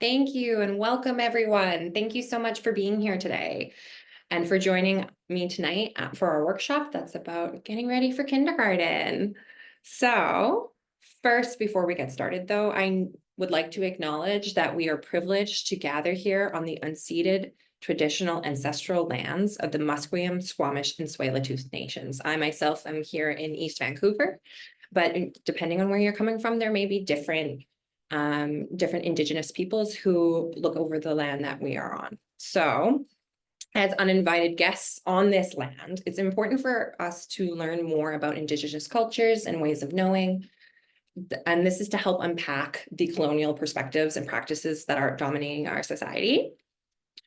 Thank you and welcome everyone. Thank you so much for being here today and for joining me tonight for our workshop that's about getting ready for kindergarten. So first, before we get started though, I would like to acknowledge that we are privileged to gather here on the unceded traditional ancestral lands of the Musqueam, Squamish, and Tsleil-Waututh nations. I myself am here in East Vancouver, but depending on where you're coming from, there may be different Indigenous peoples who look over the land that we are on. So as uninvited guests on this land, it's important for us to learn more about Indigenous cultures and ways of knowing. And this is to help unpack the colonial perspectives and practices that are dominating our society.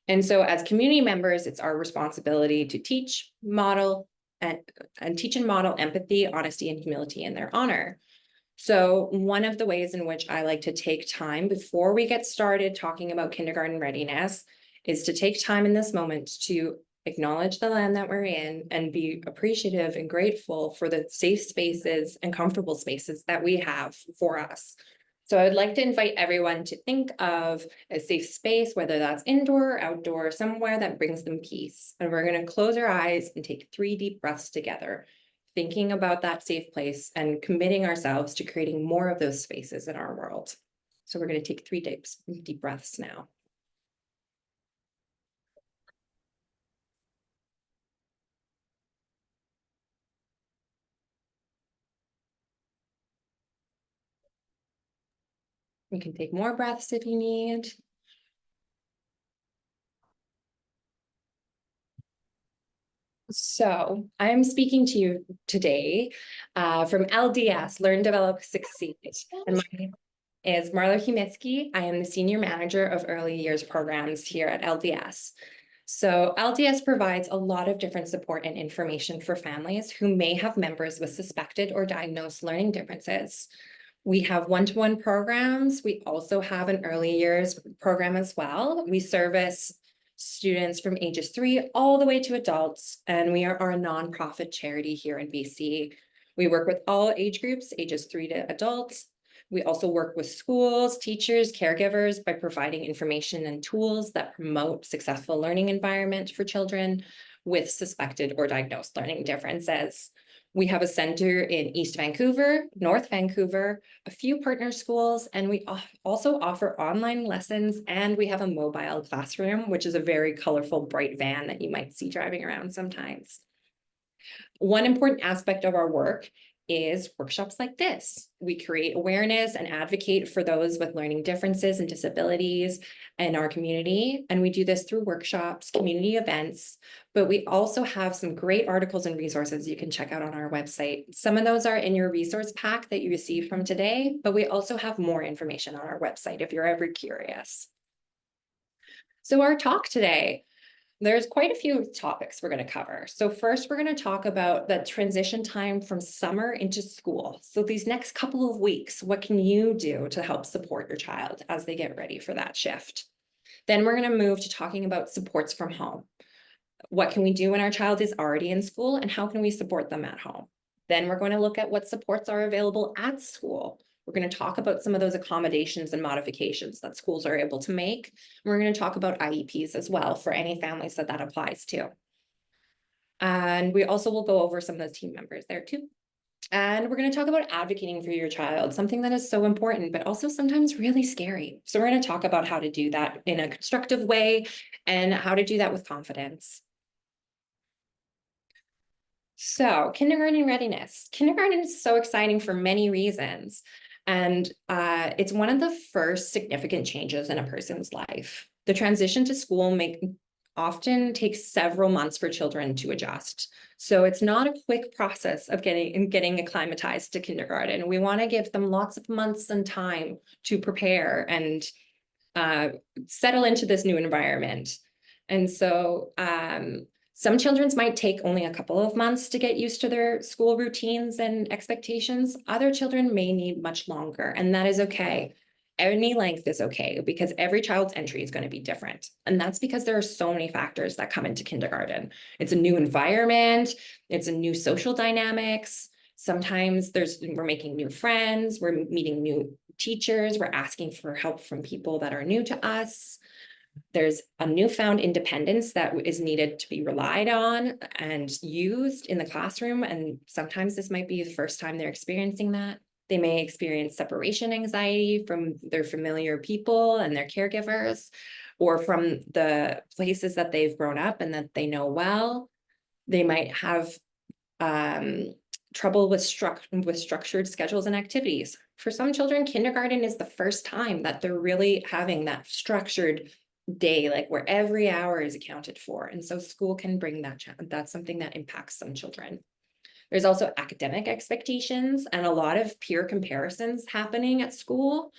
And so as community members, it's our responsibility to teach, model, and teach and model empathy, honesty, and humility in their honor. So one of the ways in which I like to take time before we get started talking about kindergarten readiness is to take time in this moment to acknowledge the land that we're in and be appreciative and grateful for the safe spaces and comfortable spaces that we have for us. So I would like to invite everyone to think of a safe space, whether that's indoor or outdoor, somewhere that brings them peace. And we're going to close our eyes and take 3 deep breaths together, thinking about that safe place and committing ourselves to creating more of those spaces in our world. So we're going to take 3 deep breaths now. You can take more breaths if you need. So I'm speaking to you today from LDS, Learn, Develop, Succeed. And my name is Marlo Humiski. I am the Senior Manager of Early Years Programs here at LDS. So LDS provides a lot of different support and information for families who may have members with suspected or diagnosed learning differences. We have one-to-one programs. We also have an early years program as well. We service students from ages 3 all the way to adults, and we are a nonprofit charity here in BC. We work with all age groups, ages 3 to adults. We also work with schools, teachers, caregivers by providing information and tools that promote successful learning environment for children with suspected or diagnosed learning differences. We have a center in East Vancouver, North Vancouver, a few partner schools, and we also offer online lessons, and we have a mobile classroom, which is a very colorful, bright van that you might see driving around sometimes. One important aspect of our work is workshops like this. We create awareness and advocate for those with learning differences and disabilities in our community. And we do this through workshops, community events, but we also have some great articles and resources you can check out on our website. Some of those are in your resource pack that you received from today, but we also have more information on our website if you're ever curious. So our talk today, there's quite a few topics we're going to cover. So first, we're going to talk about the transition time from summer into school. So these next couple of weeks, what can you do to help support your child as they get ready for that shift? Then we're going to move to talking about supports from home. What can we do when our child is already in school, and how can we support them at home? Then we're going to look at what supports are available at school. We're going to talk about some of those accommodations and modifications that schools are able to make. We're going to talk about IEPs as well for any families that applies to. And we also will go over some of the team members there too. And we're going to talk about advocating for your child, something that is so important, but also sometimes really scary. So we're going to talk about how to do that in a constructive way and how to do that with confidence. So kindergarten readiness. Kindergarten is so exciting for many reasons. And it's one of the first significant changes in a person's life. The transition to school often takes several months for children to adjust. So it's not a quick process of getting acclimatized to kindergarten. We want to give them lots of months and time to prepare and settle into this new environment. And so some children might take only a couple of months to get used to their school routines and expectations. Other children may need much longer, and that is okay. Any length is okay because every child's entry is going to be different. And that's because there are so many factors that come into kindergarten. It's a new environment, it's a new social dynamics. Sometimes we're making new friends, we're meeting new teachers. We're asking for help from people that are new to us. There's a newfound independence that is needed to be relied on and used in the classroom. And sometimes this might be the first time they're experiencing that. They may experience separation anxiety from their familiar people and their caregivers, or from the places that they've grown up and that they know well. They might have trouble with structured schedules and activities. For some children, kindergarten is the first time that they're really having that structured day, like where every hour is accounted for. And so school can bring that challenge. That's something that impacts some children. There's also academic expectations and a lot of peer comparisons happening at school.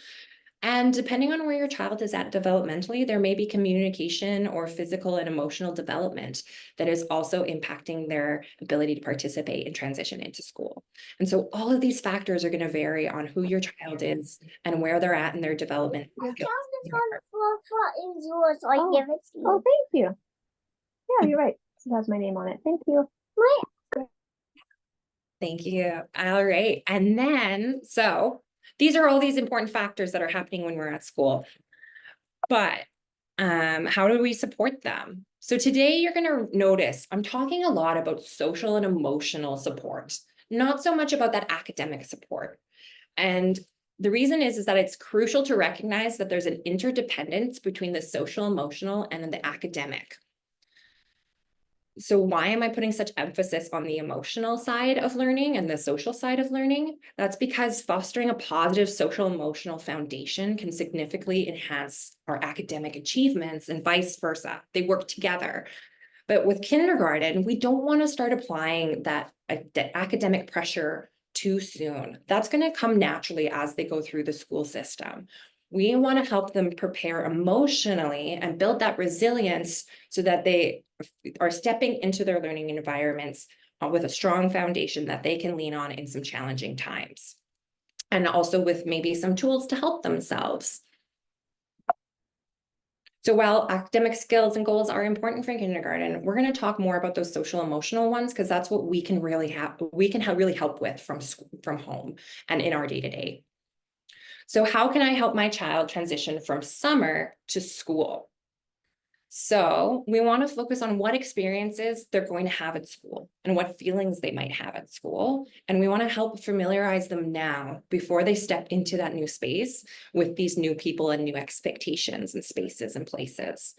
And depending on where your child is at developmentally, there may be communication or physical and emotional development that is also impacting their ability to participate and transition into school. And so all of these factors are going to vary on who your child is and where they're at in their development. Your child is on the floor is yours, so I give it to you. Oh, thank you. Yeah, you're right. It has my name on it. Thank you. Thank you. All right. And then, so these are all these important factors that are happening when we're at school. But how do we support them? So today you're going to notice I'm talking a lot about social and emotional support, not so much about that academic support. And the reason is that it's crucial to recognize that there's an interdependence between the social, emotional, and the academic. So why am I putting such emphasis on the emotional side of learning and the social side of learning? That's because fostering a positive social emotional foundation can significantly enhance our academic achievements and vice versa. They work together. But with kindergarten, we don't want to start applying that academic pressure too soon. That's going to come naturally as they go through the school system. We want to help them prepare emotionally and build that resilience so that they are stepping into their learning environments with a strong foundation that they can lean on in some challenging times. And also with maybe some tools to help themselves. So while academic skills and goals are important for kindergarten, we're going to talk more about those social emotional ones because that's what we can really really help with from home and in our day-to-day. So how can I help my child transition from summer to school? So we want to focus on what experiences they're going to have at school and what feelings they might have at school. And we want to help familiarize them now before they step into that new space with these new people and new expectations and spaces and places.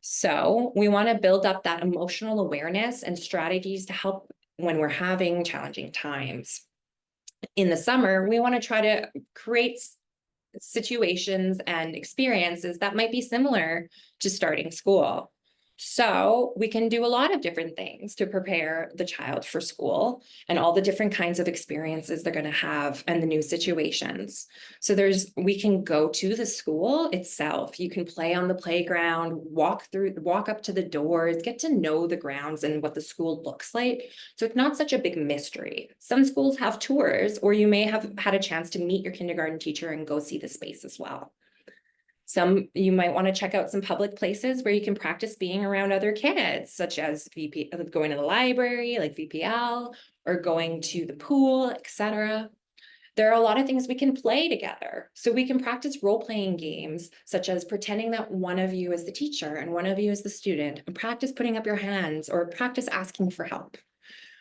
So we want to build up that emotional awareness and strategies to help when we're having challenging times. In the summer, we want to try to create situations and experiences that might be similar to starting school. So we can do a lot of different things to prepare the child for school and all the different kinds of experiences they're going to have and the new situations. So we can go to the school itself. You can play on the playground, walk up to the doors, get to know the grounds and what the school looks like. So it's not such a big mystery. Some schools have tours, or you may have had a chance to meet your kindergarten teacher and go see the space as well. You might want to check out some public places where you can practice being around other kids, such as going to the library, like VPL, or going to the pool, etc. There are a lot of things we can play together. So we can practice role-playing games, such as pretending that one of you is the teacher and one of you is the student, and practice putting up your hands or practice asking for help.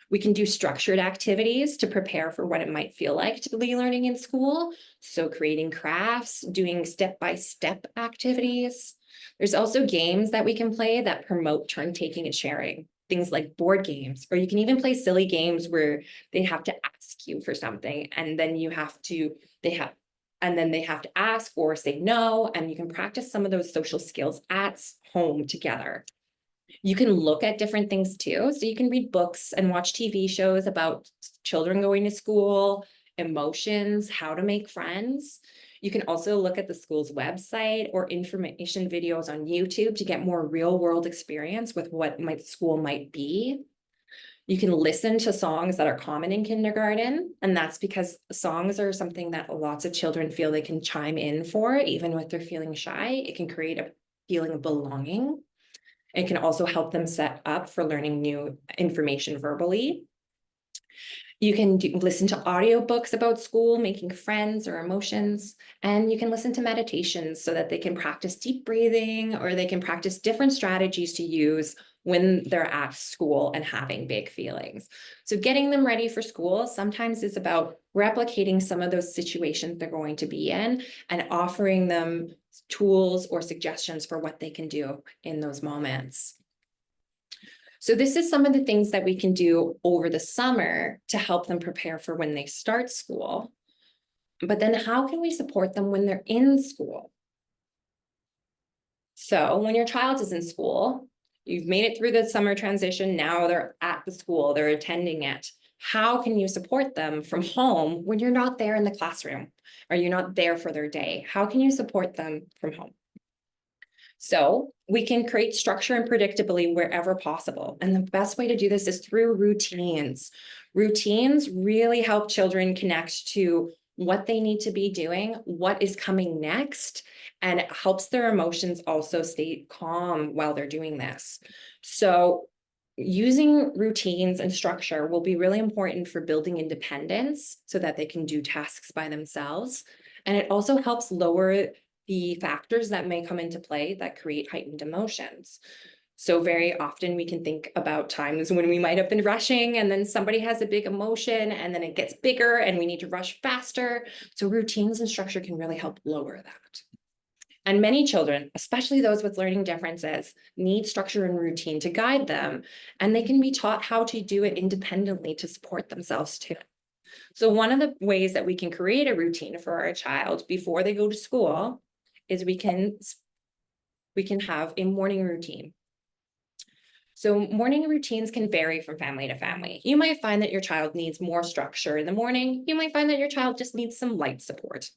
We can do structured activities to prepare for what it might feel like to be learning in school. So creating crafts, doing step-by-step activities. There's also games that we can play that promote turn-taking and sharing. Things like board games, or you can even play silly games where they have to ask you for something and then they have to ask or say no, and you can practice some of those social skills at home together. You can look at different things too. So you can read books and watch TV shows about children going to school, emotions, how to make friends. You can also look at the school's website or information videos on YouTube to get more real world experience with what school might be. You can listen to songs that are common in kindergarten, and that's because songs are something that lots of children feel they can chime in for, even when they're feeling shy. It can create a feeling of belonging. It can also help them set up for learning new information verbally. You can listen to audiobooks about school, making friends or emotions, and you can listen to meditations so that they can practice deep breathing or they can practice different strategies to use when they're at school and having big feelings. So getting them ready for school sometimes is about replicating some of those situations they're going to be in and offering them tools or suggestions for what they can do in those moments. So this is some of the things that we can do over the summer to help them prepare for when they start school. But then how can we support them when they're in school? So when your child is in school, you've made it through the summer transition, now they're at the school, they're attending it. How can you support them from home when you're not there in the classroom or you're not there for their day? How can you support them from home? So we can create structure and predictability wherever possible. And the best way to do this is through routines. Routines really help children connect to what they need to be doing, what is coming next, and it helps their emotions also stay calm while they're doing this. So using routines and structure will be really important for building independence so that they can do tasks by themselves. And it also helps lower the factors that may come into play that create heightened emotions. So very often we can think about times when we might have been rushing and then somebody has a big emotion and then it gets bigger and we need to rush faster. So routines and structure can really help lower that. And many children, especially those with learning differences, need structure and routine to guide them, and they can be taught how to do it independently to support themselves too. So one of the ways that we can create a routine for our child before they go to school is we can have a morning routine. So morning routines can vary from family to family. You might find that your child needs more structure in the morning. You might find that your child just needs some light support.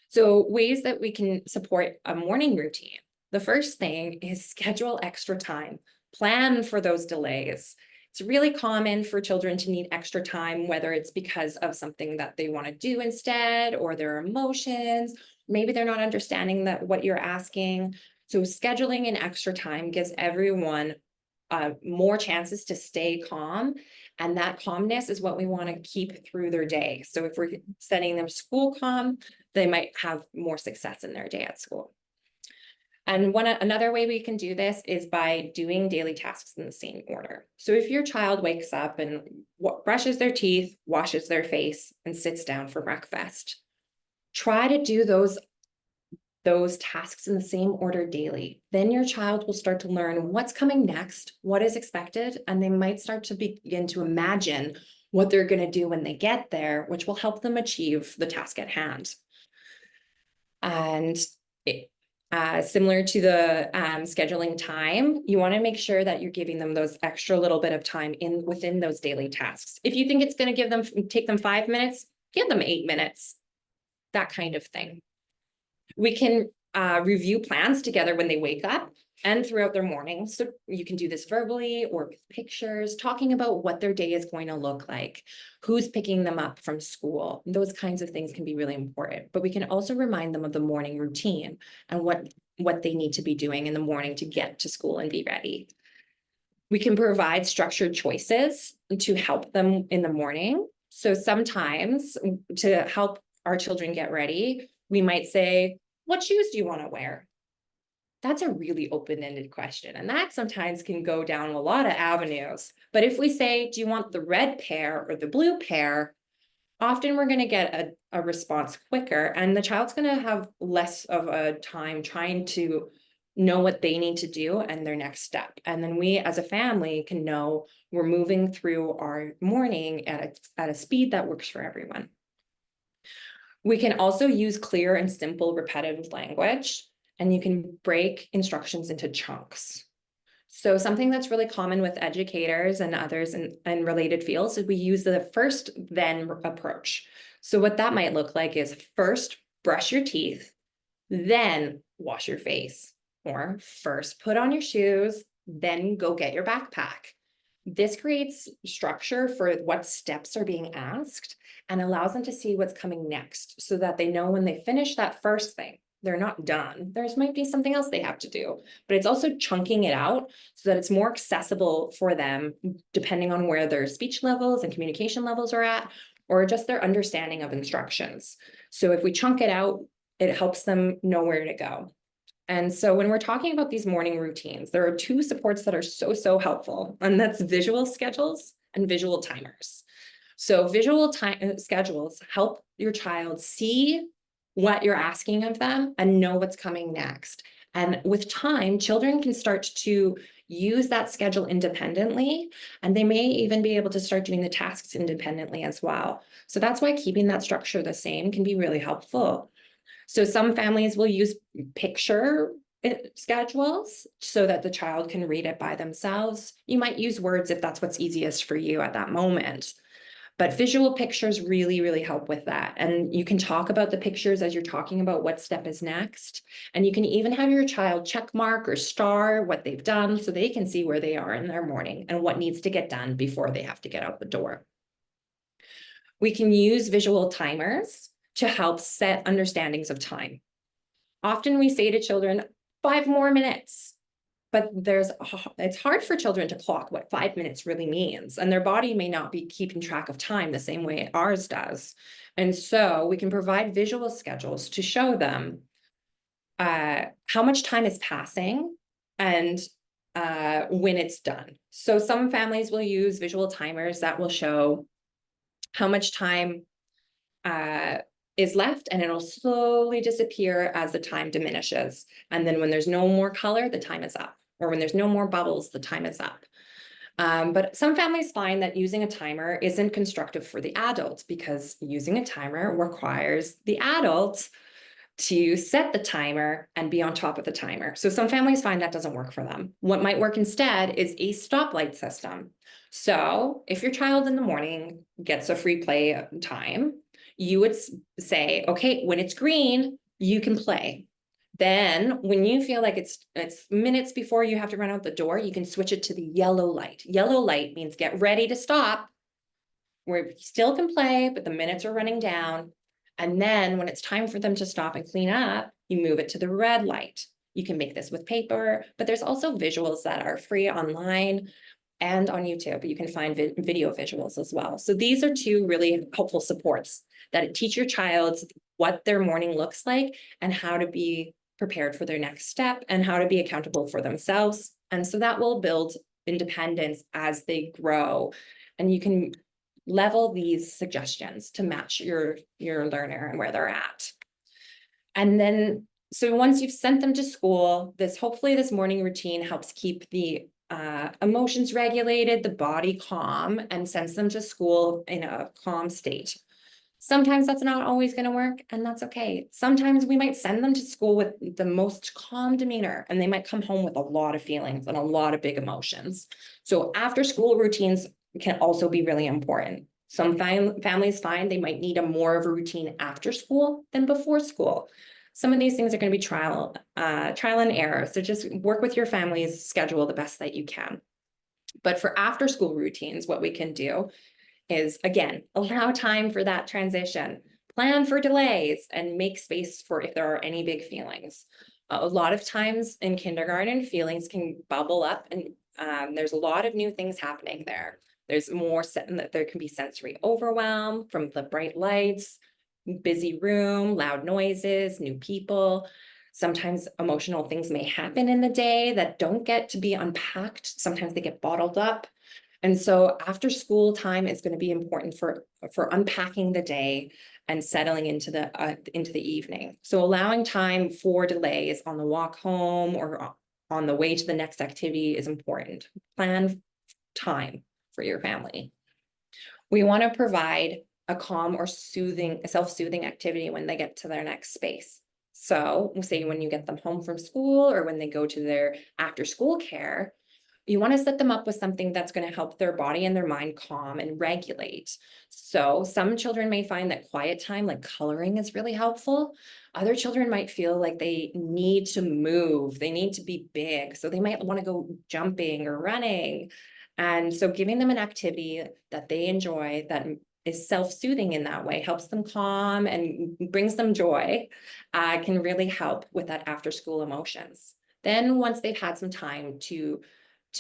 So ways that we can support a morning routine. The first thing is schedule extra time. Plan for those delays. It's really common for children to need extra time, whether it's because of something that they want to do instead or their emotions. Maybe they're not understanding that what you're asking. So scheduling an extra time gives everyone more chances to stay calm. And that calmness is what we want to keep through their day. So if we're setting them school calm, they might have more success in their day at school. And another way we can do this is by doing daily tasks in the same order. So if your child wakes up and brushes their teeth, washes their face, and sits down for breakfast, try to do those tasks in the same order daily. Then your child will start to learn what's coming next, what is expected, and they might start to begin to imagine what they're going to do when they get there, which will help them achieve the task at hand. And similar to the scheduling time, you want to make sure that you're giving them those extra little bit of time within those daily tasks. If you think it's going to take them 5 minutes, give them 8 minutes, that kind of thing. We can review plans together when they wake up and throughout their morning. So you can do this verbally or with pictures, talking about what their day is going to look like, who's picking them up from school. Those kinds of things can be really important. But we can also remind them of the morning routine and what they need to be doing in the morning to get to school and be ready. We can provide structured choices to help them in the morning. So sometimes to help our children get ready, we might say, what shoes do you want to wear? That's a really open-ended question. And that sometimes can go down a lot of avenues. But if we say, do you want the red pair or the blue pair? Often we're going to get a response quicker, and the child's going to have less of a time trying to know what they need to do and their next step. And then we as a family can know we're moving through our morning at a speed that works for everyone. We can also use clear and simple repetitive language, and you can break instructions into chunks. So something that's really common with educators and others in related fields is we use the first then approach. So what that might look like is first brush your teeth, then wash your face, or first put on your shoes, then go get your backpack. This creates structure for what steps are being asked and allows them to see what's coming next so that they know when they finish that first thing, they're not done. There's might be something else they have to do, but it's also chunking it out so that it's more accessible for them, depending on where their speech levels and communication levels are at, or just their understanding of instructions. So if we chunk it out, it helps them know where to go. And so when we're talking about these morning routines, there are two supports that are so helpful, and that's visual schedules and visual timers. So visual time schedules help your child see what you're asking of them and know what's coming next. And with time, children can start to use that schedule independently, and they may even be able to start doing the tasks independently as well. So that's why keeping that structure the same can be really helpful. So some families will use picture schedules so that the child can read it by themselves. You might use words if that's what's easiest for you at that moment. But visual pictures really help with that. And you can talk about the pictures as you're talking about what step is next. And you can even have your child check mark or star what they've done so they can see where they are in their morning and what needs to get done before they have to get out the door. We can use visual timers to help set understandings of time. Often we say to children, 5 more minutes, but it's hard for children to clock what 5 minutes really means, and their body may not be keeping track of time the same way ours does. And so we can provide visual schedules to show them how much time is passing and when it's done. So some families will use visual timers that will show how much time is left, and it'll slowly disappear as the time diminishes. And then when there's no more color, the time is up. Or when there's no more bubbles, the time is up. But some families find that using a timer isn't constructive for the adult because using a timer requires the adult to set the timer and be on top of the timer. So some families find that doesn't work for them. What might work instead is a stoplight system. So if your child in the morning gets a free play time, you would say, okay, when it's green, you can play. Then when you feel like it's minutes before you have to run out the door, you can switch it to the yellow light. Yellow light means get ready to stop, where you still can play, but the minutes are running down. And then when it's time for them to stop and clean up, you move it to the red light. You can make this with paper, but there's also visuals that are free online and on YouTube. You can find video visuals as well. So these are two really helpful supports that teach your child what their morning looks like and how to be prepared for their next step and how to be accountable for themselves. And so that will build independence as they grow. And you can level these suggestions to match your learner and where they're at. And then, so once you've sent them to school, hopefully this morning routine helps keep the emotions regulated, the body calm, and sends them to school in a calm state. Sometimes that's not always going to work, and that's okay. Sometimes we might send them to school with the most calm demeanor, and they might come home with a lot of feelings and a lot of big emotions. So after school routines can also be really important. Some families find they might need more of a routine after school than before school. Some of these things are going to be trial and error. So just work with your family's schedule the best that you can. But for after school routines, what we can do is, again, allow time for that transition, plan for delays, and make space for if there are any big feelings. A lot of times in kindergarten, feelings can bubble up, and there's a lot of new things happening there. There's there can be sensory overwhelm from the bright lights, busy room, loud noises, new people. Sometimes emotional things may happen in the day that don't get to be unpacked. Sometimes they get bottled up. And so after school time is going to be important for unpacking the day and settling into the evening. So allowing time for delays on the walk home or on the way to the next activity is important. Plan time for your family. We want to provide a calm or self-soothing activity when they get to their next space. So say when you get them home from school or when they go to their after school care, you want to set them up with something that's going to help their body and their mind calm and regulate. So some children may find that quiet time, like coloring, is really helpful. Other children might feel like they need to move, they need to be big. So they might want to go jumping or running. And so giving them an activity that they enjoy, that is self-soothing in that way, helps them calm and brings them joy, can really help with that after-school emotions. Then once they've had some time to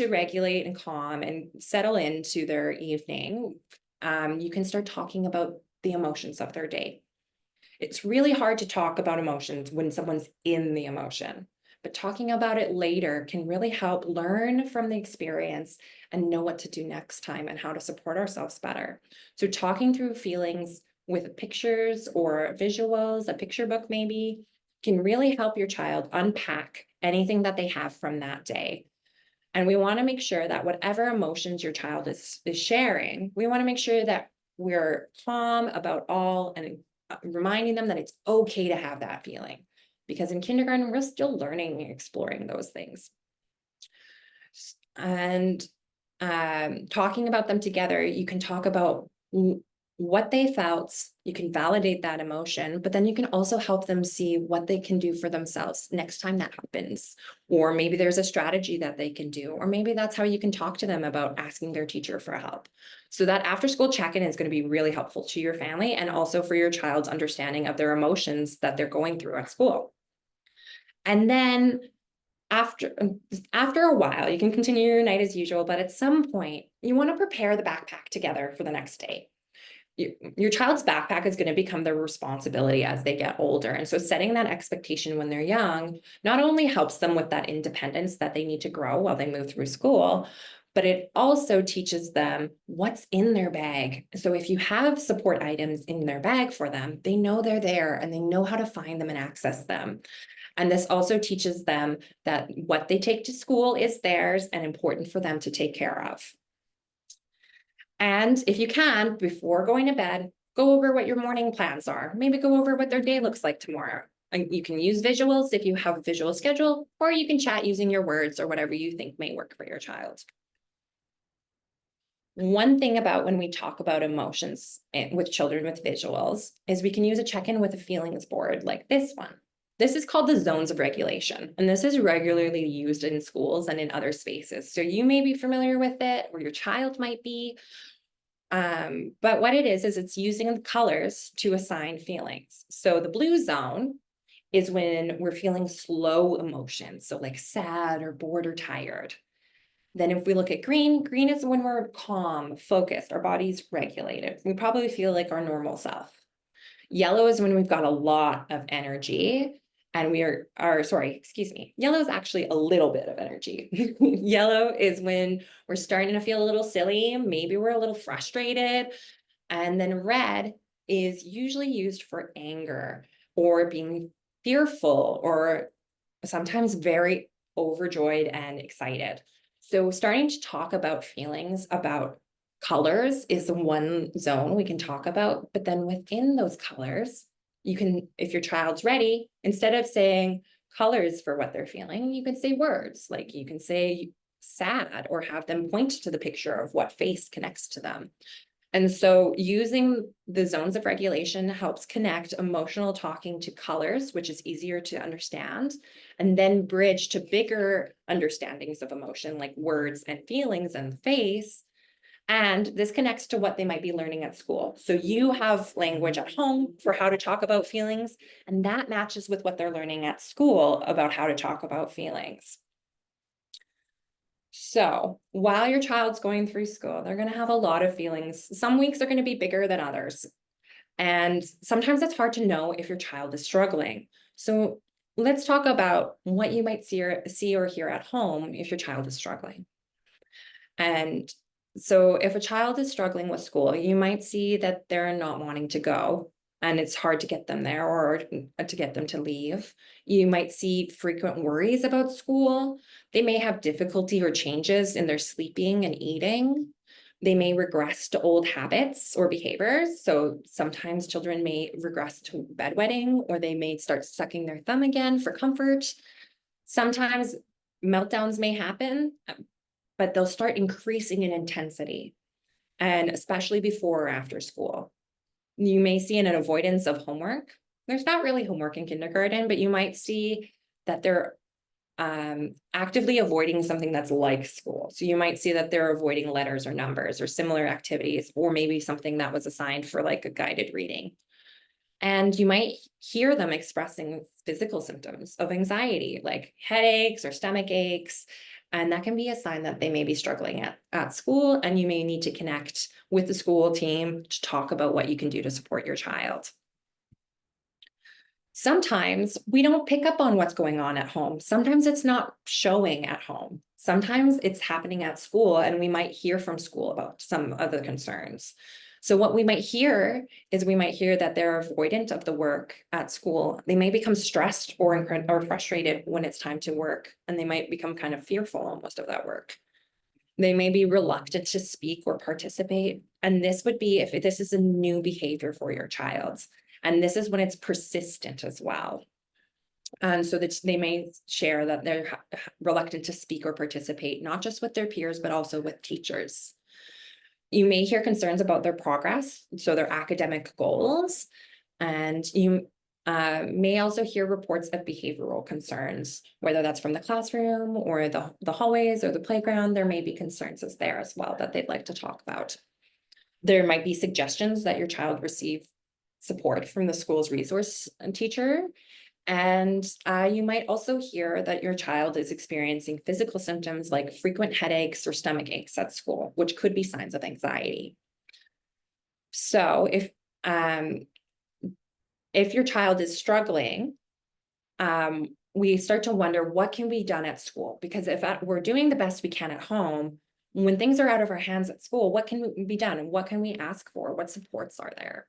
regulate and calm and settle into their evening, you can start talking about the emotions of their day. It's really hard to talk about emotions when someone's in the emotion, but talking about it later can really help learn from the experience and know what to do next time and how to support ourselves better. So talking through feelings with pictures or visuals, a picture book maybe, can really help your child unpack anything that they have from that day. And we want to make sure that whatever emotions your child is sharing, we want to make sure that we're calm about all and reminding them that it's okay to have that feeling. Because in kindergarten, we're still learning and exploring those things. And talking about them together, you can talk about what they felt, you can validate that emotion, but then you can also help them see what they can do for themselves next time that happens. Or maybe there's a strategy that they can do, or maybe that's how you can talk to them about asking their teacher for help. So that after school check-in is going to be really helpful to your family and also for your child's understanding of their emotions that they're going through at school. And then after a while, you can continue your night as usual, but at some point, you want to prepare the backpack together for the next day. Your child's backpack is going to become their responsibility as they get older. And so setting that expectation when they're young not only helps them with that independence that they need to grow while they move through school, but it also teaches them what's in their bag. So if you have support items in their bag for them, they know they're there and they know how to find them and access them. And this also teaches them that what they take to school is theirs and important for them to take care of. And if you can, before going to bed, go over what your morning plans are. Maybe go over what their day looks like tomorrow. And you can use visuals if you have a visual schedule, or you can chat using your words or whatever you think may work for your child. One thing about when we talk about emotions with children with visuals is we can use a check-in with a feelings board like this one. This is called the zones of regulation, and this is regularly used in schools and in other spaces. So you may be familiar with it, or your child might be. But what it is it's using the colors to assign feelings. So the blue zone is when we're feeling slow emotions, so like sad or bored or tired. Then if we look at green, green is when we're calm, focused, our body's regulated. We probably feel like our normal self. Yellow is when we've got a lot of energy and we yellow is actually a little bit of energy. Yellow is when we're starting to feel a little silly, maybe we're a little frustrated. And then red is usually used for anger or being fearful or sometimes very overjoyed and excited. So starting to talk about feelings, about colors is one zone we can talk about, but then within those colors, you can, if your child's ready, instead of saying colors for what they're feeling, you can say words, like you can say sad or have them point to the picture of what face connects to them. And so using the zones of regulation helps connect emotional talking to colors, which is easier to understand, and then bridge to bigger understandings of emotion like words and feelings and face. And this connects to what they might be learning at school. So you have language at home for how to talk about feelings, and that matches with what they're learning at school about how to talk about feelings. So while your child's going through school, they're going to have a lot of feelings. Some weeks are going to be bigger than others. And sometimes it's hard to know if your child is struggling. So let's talk about what you might see or hear at home if your child is struggling. And so if a child is struggling with school, you might see that they're not wanting to go and it's hard to get them there or to get them to leave. You might see frequent worries about school. They may have difficulty or changes in their sleeping and eating. They may regress to old habits or behaviors. So sometimes children may regress to bedwetting, or they may start sucking their thumb again for comfort. Sometimes meltdowns may happen, but they'll start increasing in intensity, and especially before or after school. You may see an avoidance of homework. There's not really homework in kindergarten, but you might see that they're actively avoiding something that's like school. So you might see that they're avoiding letters or numbers or similar activities, or maybe something that was assigned for like a guided reading. And you might hear them expressing physical symptoms of anxiety, like headaches or stomach aches. And that can be a sign that they may be struggling at school, and you may need to connect with the school team to talk about what you can do to support your child. Sometimes we don't pick up on what's going on at home. Sometimes it's not showing at home. Sometimes it's happening at school, and we might hear from school about some of the concerns. So what we might hear is we might hear that they're avoidant of the work at school. They may become stressed or frustrated when it's time to work, and they might become kind of fearful almost of that work. They may be reluctant to speak or participate. And this would be if this is a new behavior for your child. And this is when it's persistent as well. And so that they may share that they're reluctant to speak or participate, not just with their peers, but also with teachers. You may hear concerns about their progress, so their academic goals, and you may also hear reports of behavioral concerns, whether that's from the classroom or the hallways or the playground. There may be concerns there as well that they'd like to talk about. There might be suggestions that your child receive support from the school's resource teacher. And you might also hear that your child is experiencing physical symptoms like frequent headaches or stomach aches at school, which could be signs of anxiety. So if your child is struggling, we start to wonder what can be done at school, because if we're doing the best we can at home, when things are out of our hands at school, what can be done and what can we ask for? What supports are there?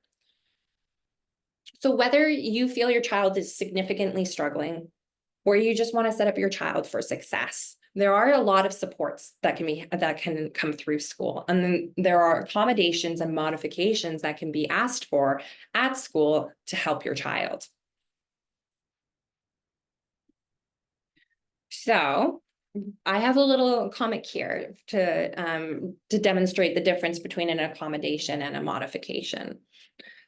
So whether you feel your child is significantly struggling or you just want to set up your child for success, there are a lot of supports that can come through school. And then there are accommodations and modifications that can be asked for at school to help your child. So I have a little comic here to demonstrate the difference between an accommodation and a modification.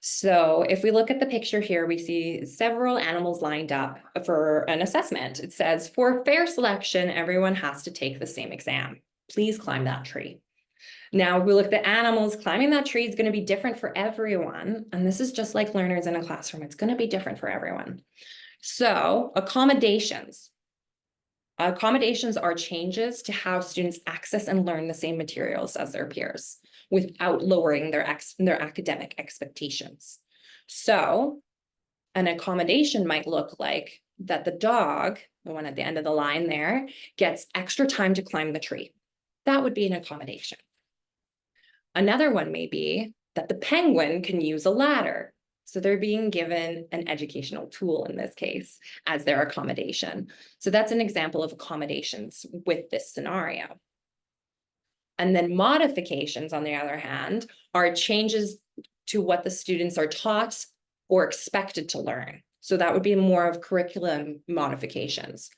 So if we look at the picture here, we see several animals lined up for an assessment. It says, for fair selection, everyone has to take the same exam. Please climb that tree. Now, if we look at the animals, climbing that tree is going to be different for everyone. And this is just like learners in a classroom. It's going to be different for everyone. So accommodations. Accommodations are changes to how students access and learn the same materials as their peers without lowering their academic expectations. So an accommodation might look like that the dog, the one at the end of the line there, gets extra time to climb the tree. That would be an accommodation. Another one may be that the penguin can use a ladder. So they're being given an educational tool in this case as their accommodation. So that's an example of accommodations with this scenario. And then modifications, on the other hand, are changes to what the students are taught or expected to learn. So that would be more of curriculum modifications.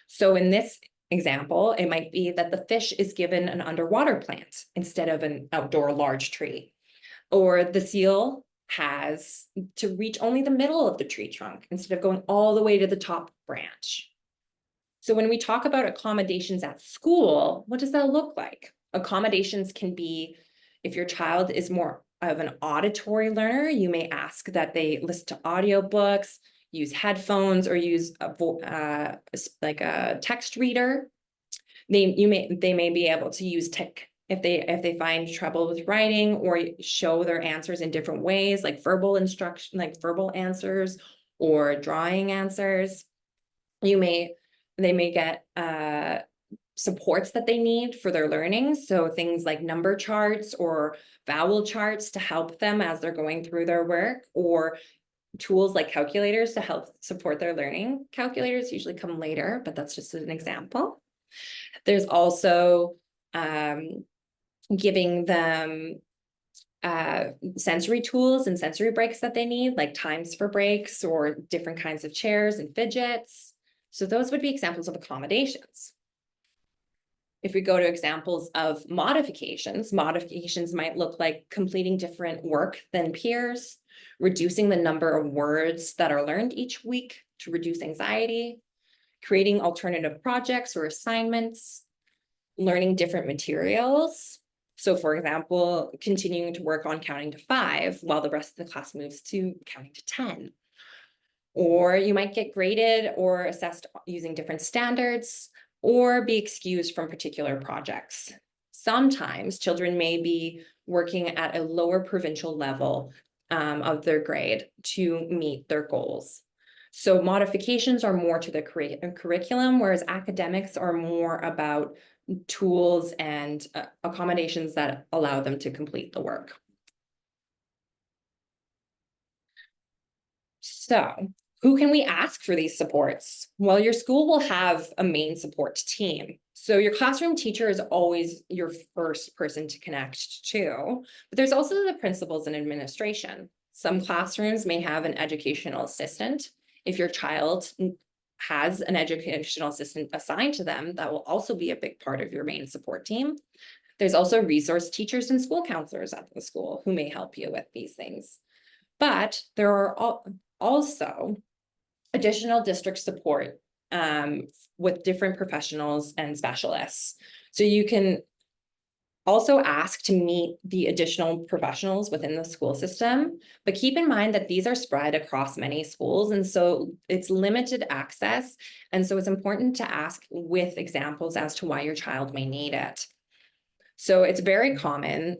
So in this example, it might be that the fish is given an underwater plant instead of an outdoor large tree, or the seal has to reach only the middle of the tree trunk instead of going all the way to the top branch. So when we talk about accommodations at school, what does that look like? Accommodations can be, if your child is more of an auditory learner, you may ask that they listen to audiobooks, use headphones, or use like a text reader. They may be able to use if they find trouble with writing, or show their answers in different ways, like verbal instruction, like verbal answers or drawing answers. They may get supports that they need for their learning. So things like number charts or vowel charts to help them as they're going through their work, or tools like calculators to help support their learning. Calculators usually come later, but that's just an example. There's also giving them sensory tools and sensory breaks that they need, like times for breaks or different kinds of chairs and fidgets. So those would be examples of accommodations. If we go to examples of modifications, modifications might look like completing different work than peers, reducing the number of words that are learned each week to reduce anxiety, creating alternative projects or assignments, learning different materials. So for example, continuing to work on counting to 5 while the rest of the class moves to counting to 10. Or you might get graded or assessed using different standards, or be excused from particular projects. Sometimes children may be working at a lower provincial level of their grade to meet their goals. So modifications are more to the curriculum, whereas academics are more about tools and accommodations that allow them to complete the work. So who can we ask for these supports? Well, your school will have a main support team. So your classroom teacher is always your first person to connect to, but there's also the principals and administration. Some classrooms may have an educational assistant. If your child has an educational assistant assigned to them, that will also be a big part of your main support team. There's also resource teachers and school counselors at the school who may help you with these things. But there are also additional district support with different professionals and specialists. So you can also ask to meet the additional professionals within the school system, but keep in mind that these are spread across many schools, and so it's limited access. And so it's important to ask with examples as to why your child may need it. So it's very common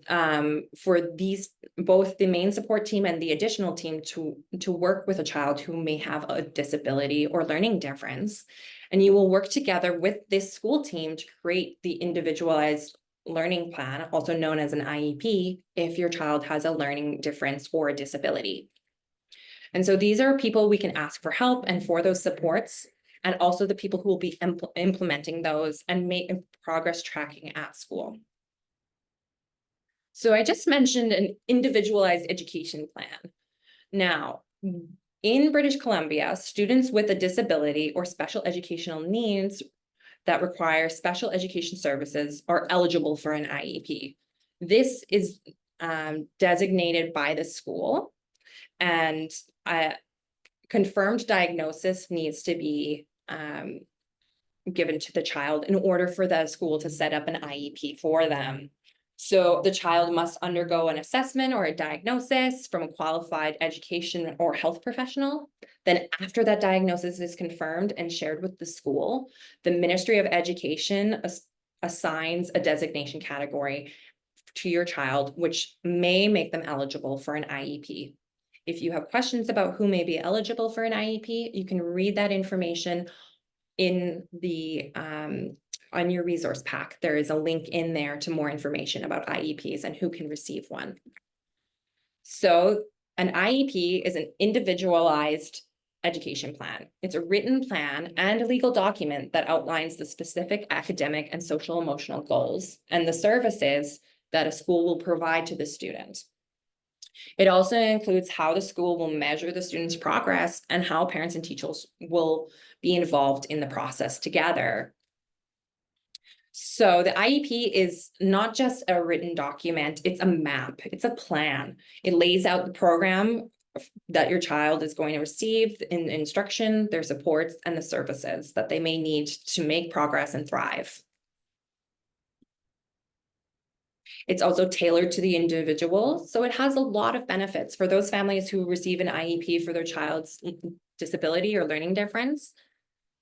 for these, both the main support team and the additional team to work with a child who may have a disability or learning difference. And you will work together with this school team to create the individualized learning plan, also known as an IEP, if your child has a learning difference or a disability. And so these are people we can ask for help and for those supports, and also the people who will be implementing those and make progress tracking at school. So I just mentioned an individualized education plan. Now, in British Columbia, students with a disability or special educational needs that require special education services are eligible for an IEP. This is designated by the school, and a confirmed diagnosis needs to be given to the child in order for the school to set up an IEP for them. So the child must undergo an assessment or a diagnosis from a qualified education or health professional. Then after that diagnosis is confirmed and shared with the school, the Ministry of Education assigns a designation category to your child, which may make them eligible for an IEP. If you have questions about who may be eligible for an IEP, you can read that information in the on your resource pack. There is a link in there to more information about IEPs and who can receive one. So an IEP is an individualized education plan. It's a written plan and a legal document that outlines the specific academic and social emotional goals and the services that a school will provide to the student. It also includes how the school will measure the student's progress and how parents and teachers will be involved in the process together. So the IEP is not just a written document, it's a map, it's a plan. It lays out the program that your child is going to receive in instruction, their supports, and the services that they may need to make progress and thrive. It's also tailored to the individual, so it has a lot of benefits for those families who receive an IEP for their child's disability or learning difference.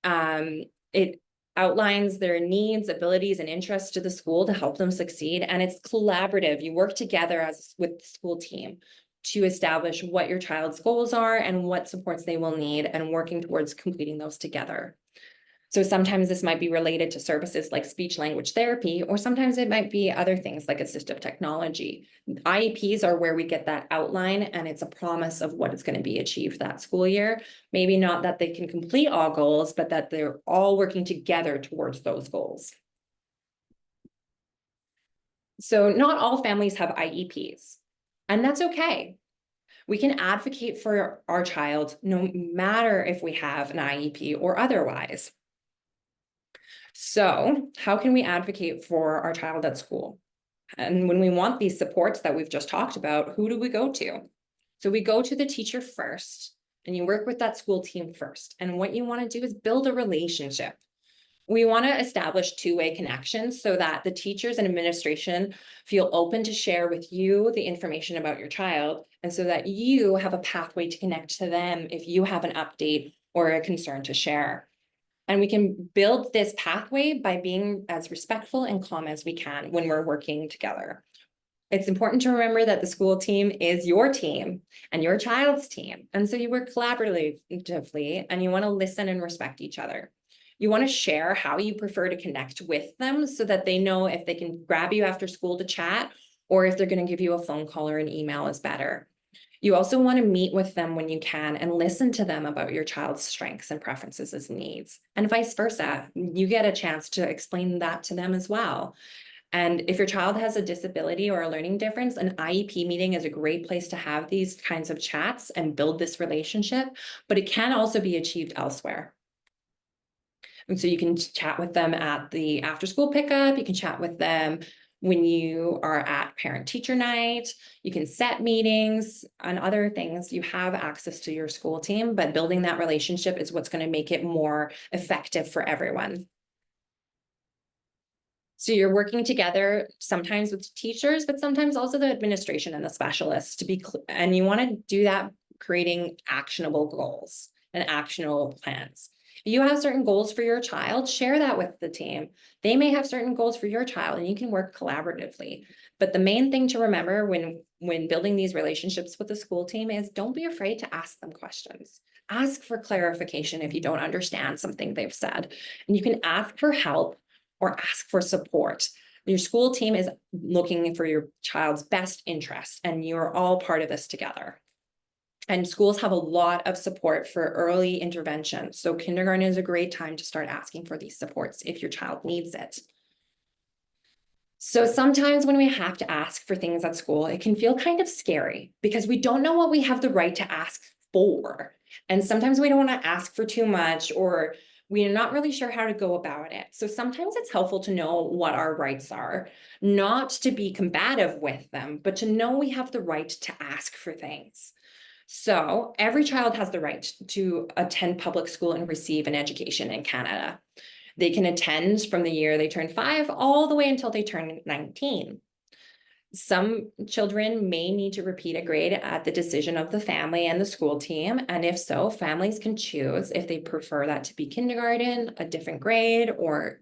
It outlines their needs, abilities, and interests to the school to help them succeed, and it's collaborative. You work together with the school team to establish what your child's goals are and what supports they will need, and working towards completing those together. So sometimes this might be related to services like speech language therapy, or sometimes it might be other things like assistive technology. IEPs are where we get that outline, and it's a promise of what is going to be achieved that school year. Maybe not that they can complete all goals, but that they're all working together towards those goals. So not all families have IEPs, and that's okay. We can advocate for our child no matter if we have an IEP or otherwise. So how can we advocate for our child at school? And when we want these supports that we've just talked about, who do we go to? So we go to the teacher first, and you work with that school team first. And what you want to do is build a relationship. We want to establish two-way connections so that the teachers and administration feel open to share with you the information about your child, and so that you have a pathway to connect to them if you have an update or a concern to share. And we can build this pathway by being as respectful and calm as we can when we're working together. It's important to remember that the school team is your team and your child's team. And so you work collaboratively and you want to listen and respect each other. You want to share how you prefer to connect with them so that they know if they can grab you after school to chat, or if they're going to give you a phone call or an email is better. You also want to meet with them when you can and listen to them about your child's strengths and preferences and needs, and vice versa. You get a chance to explain that to them as well. And if your child has a disability or a learning difference, an IEP meeting is a great place to have these kinds of chats and build this relationship, but it can also be achieved elsewhere. And so you can chat with them at the after school pickup, you can chat with them when you are at parent teacher night, you can set meetings and other things. You have access to your school team, but building that relationship is what's going to make it more effective for everyone. So you're working together sometimes with teachers, but sometimes also the administration and the specialists and you want to do that creating actionable goals and actionable plans. If you have certain goals for your child, share that with the team. They may have certain goals for your child and you can work collaboratively. But the main thing to remember when building these relationships with the school team is don't be afraid to ask them questions. Ask for clarification if you don't understand something they've said. And you can ask for help or ask for support. Your school team is looking for your child's best interest, and you're all part of this together. And schools have a lot of support for early intervention. So kindergarten is a great time to start asking for these supports if your child needs it. So sometimes when we have to ask for things at school, it can feel kind of scary because we don't know what we have the right to ask for. And sometimes we don't want to ask for too much, or we're not really sure how to go about it. So sometimes it's helpful to know what our rights are, not to be combative with them, but to know we have the right to ask for things. So every child has the right to attend public school and receive an education in Canada. They can attend from the year they turn 5 all the way until they turn 19. Some children may need to repeat a grade at the decision of the family and the school team. And if so, families can choose if they prefer that to be kindergarten, a different grade, or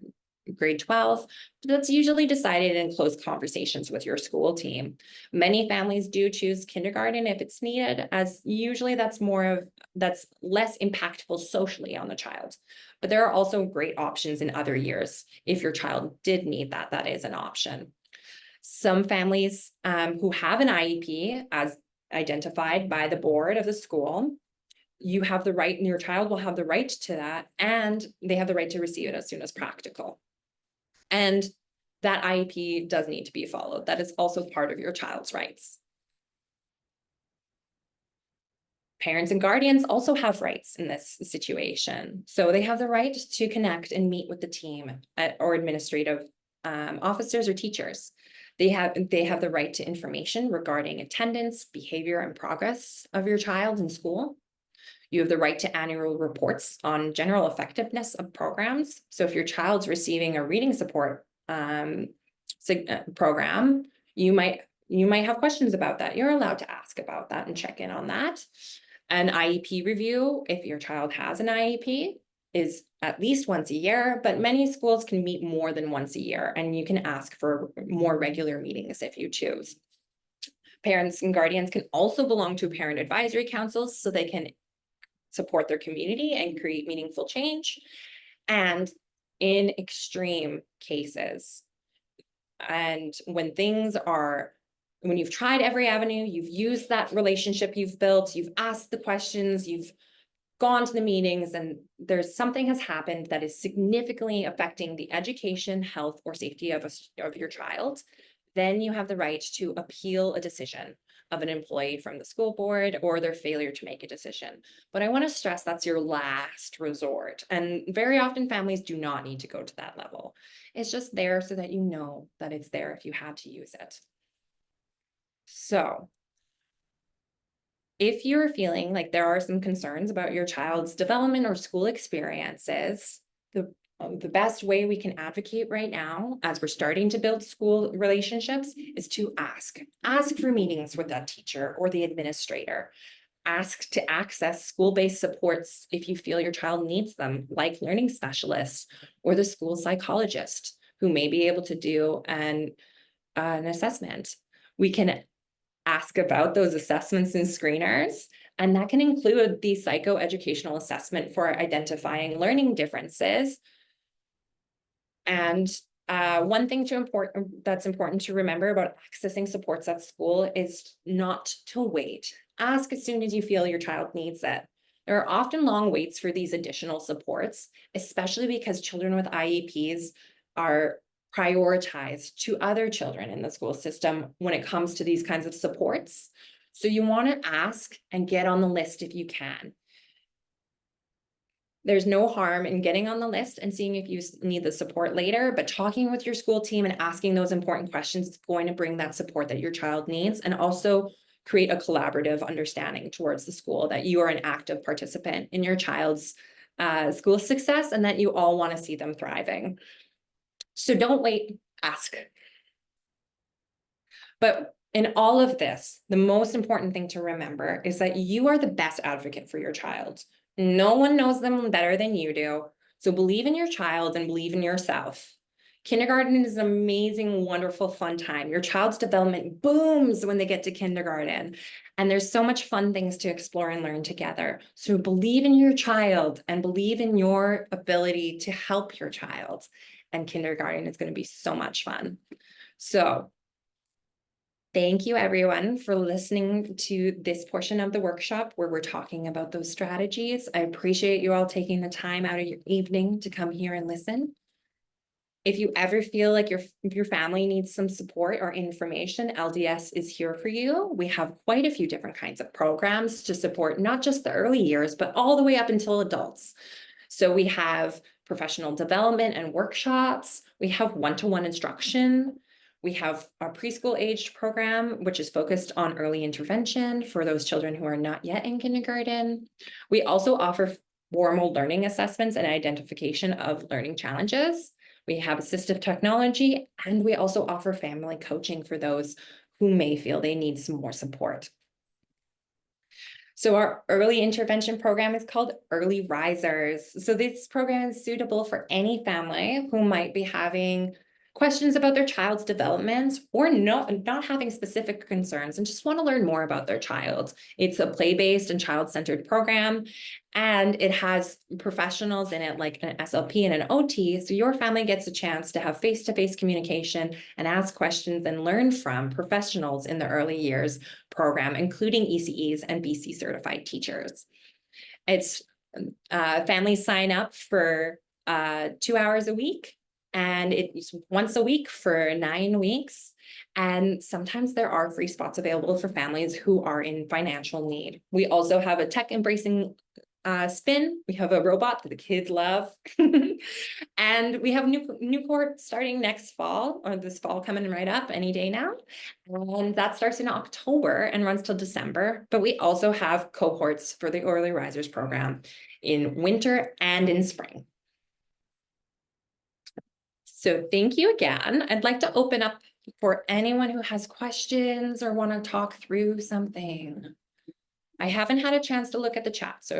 grade 12. That's usually decided in close conversations with your school team. Many families do choose kindergarten if it's needed, as usually that's less impactful socially on the child. But there are also great options in other years. If your child did need that, that is an option. Some families who have an IEP as identified by the board of the school, you have the right, and your child will have the right to that, and they have the right to receive it as soon as practical. And that IEP does need to be followed. That is also part of your child's rights. Parents and guardians also have rights in this situation. So they have the right to connect and meet with the team or administrative officers or teachers. They have the right to information regarding attendance, behavior, and progress of your child in school. You have the right to annual reports on general effectiveness of programs. So if your child's receiving a reading support program, you might have questions about that. You're allowed to ask about that and check in on that. An IEP review, if your child has an IEP, is at least once a year, but many schools can meet more than once a year, and you can ask for more regular meetings if you choose. Parents and guardians can also belong to parent advisory councils so they can support their community and create meaningful change. And in extreme cases, and when you've tried every avenue, you've used that relationship you've built, you've asked the questions, you've gone to the meetings, and there's something has happened that is significantly affecting the education, health, or safety of your child, then you have the right to appeal a decision of an employee from the school board or their failure to make a decision. But I want to stress that's your last resort. And very often families do not need to go to that level. It's just there so that you know that it's there if you had to use it. So if you're feeling like there are some concerns about your child's development or school experiences, the best way we can advocate right now, as we're starting to build school relationships, is to ask. Ask for meetings with that teacher or the administrator. Ask to access school-based supports if you feel your child needs them, like learning specialists or the school psychologist, who may be able to do an assessment. We can ask about those assessments and screeners, and that can include the psychoeducational assessment for identifying learning differences. And one thing that's important to remember about accessing supports at school is not to wait. Ask as soon as you feel your child needs it. There are often long waits for these additional supports, especially because children with IEPs are prioritized to other children in the school system when it comes to these kinds of supports. So you want to ask and get on the list if you can. There's no harm in getting on the list and seeing if you need the support later, but talking with your school team and asking those important questions is going to bring that support that your child needs, and also create a collaborative understanding towards the school that you are an active participant in your child's school success and that you all want to see them thriving. So don't wait, ask. But in all of this, the most important thing to remember is that you are the best advocate for your child. No one knows them better than you do. So believe in your child and believe in yourself. Kindergarten is an amazing, wonderful, fun time. Your child's development booms when they get to kindergarten. And there's so much fun things to explore and learn together. So believe in your child and believe in your ability to help your child. And kindergarten is going to be so much fun. So thank you, everyone, for listening to this portion of the workshop where we're talking about those strategies. I appreciate you all taking the time out of your evening to come here and listen. If you ever feel like your family needs some support or information, LDS is here for you. We have quite a few different kinds of programs to support not just the early years, but all the way up until adults. So we have professional development and workshops. We have one-to-one instruction. We have a preschool aged program, which is focused on early intervention for those children who are not yet in kindergarten. We also offer formal learning assessments and identification of learning challenges. We have assistive technology, and we also offer family coaching for those who may feel they need some more support. So our early intervention program is called Early Risers. So this program is suitable for any family who might be having questions about their child's development or not having specific concerns and just want to learn more about their child. It's a play-based and child-centered program, and it has professionals in it like an SLP and an OT. So your family gets a chance to have face-to-face communication and ask questions and learn from professionals in the early years program, including ECEs and BC certified teachers. It's families sign up for 2 hours a week, and it's once a week for 9 weeks. And sometimes there are free spots available for families who are in financial need. We also have a tech embracing spin. We have a robot that the kids love. And we have new cohort starting next fall, or this fall coming right up any day now. And that starts in October and runs till December. But we also have cohorts for the Early Risers program in winter and in spring. So thank you again. I'd like to open up for anyone who has questions or want to talk through something. I haven't had a chance to look at the chat, so